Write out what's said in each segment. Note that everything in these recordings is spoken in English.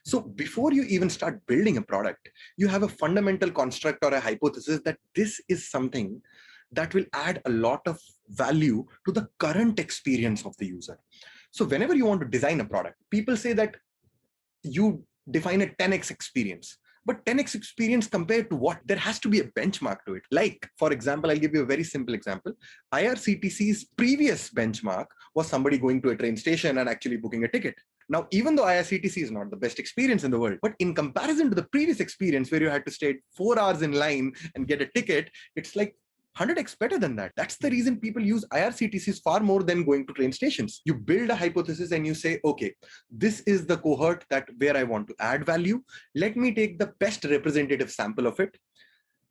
So before you even start building a product, you have a fundamental construct or a hypothesis that this is something that will add a lot of value to the current experience of the user. So whenever you want to design a product, people say that you define a 10x experience. But 10x experience compared to what? There has to be a benchmark to it. Like, for example, I'll give you a very simple example. IRCTC's previous benchmark was somebody going to a train station and actually booking a ticket. Now, even though IRCTC is not the best experience in the world, but in comparison to the previous experience where you had to stay 4 hours in line and get a ticket, it's like 100x better than that. That's the reason people use IRCTCs far more than going to train stations. You build a hypothesis and you say, okay, this is the cohort that where I want to add value. Let me take the best representative sample of it,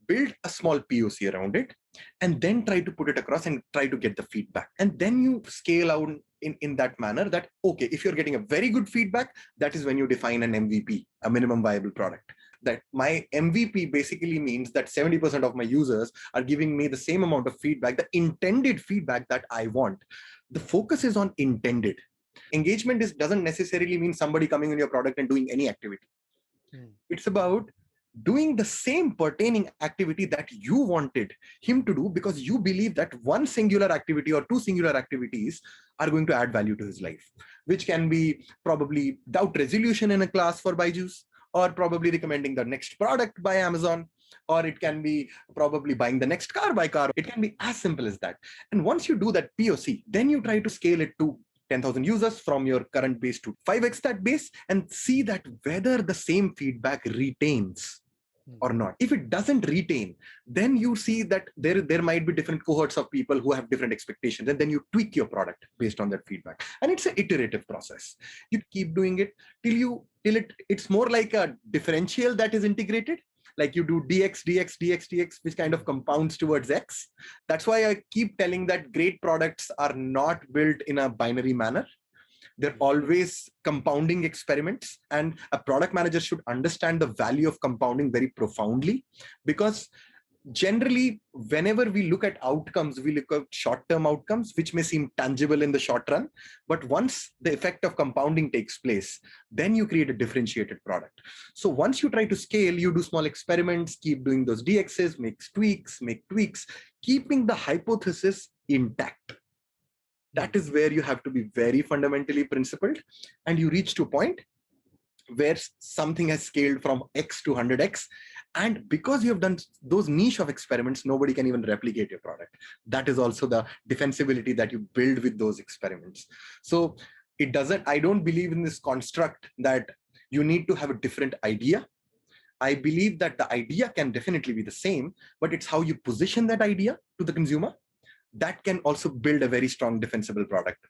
build a small POC around it, and then try to put it across and try to get the feedback. And then you scale out in that manner that, okay, if you're getting a very good feedback, that is when you define an MVP, a minimum viable product. That my MVP basically means that 70% of my users are giving me the same amount of feedback, the intended feedback that I want. The focus is on intended. Engagement doesn't necessarily mean somebody coming in your product and doing any activity. It's about doing the same pertaining activity that you wanted him to do because you believe that one singular activity or two singular activities are going to add value to his life, which can be probably doubt resolution in a class for BYJU'S, or probably recommending the next product by Amazon, or it can be probably buying the next car by car. It can be as simple as that. And once you do that POC, then you try to scale it to 10,000 users from your current base to 5x that base and see that whether the same feedback retains or not. If it doesn't retain, then you see that there might be different cohorts of people who have different expectations, and then you tweak your product based on that feedback. And it's an iterative process. You keep doing it till it's more like a differential that is integrated. Like you do dx, dx, dx, dx, which kind of compounds towards x. That's why I keep telling that great products are not built in a binary manner. They're always compounding experiments, and a product manager should understand the value of compounding very profoundly, because generally, whenever we look at outcomes, we look at short-term outcomes, which may seem tangible in the short run. But once the effect of compounding takes place, then you create a differentiated product. So once you try to scale, you do small experiments, keep doing those DXs, make tweaks, keeping the hypothesis intact. That is where you have to be very fundamentally principled, and you reach to a point where something has scaled from X to 100X. And because you have done those niche of experiments, nobody can even replicate your product. That is also the defensibility that you build with those experiments. So I don't believe in this construct that you need to have a different idea. I believe that the idea can definitely be the same, but it's how you position that idea to the consumer that can also build a very strong defensible product.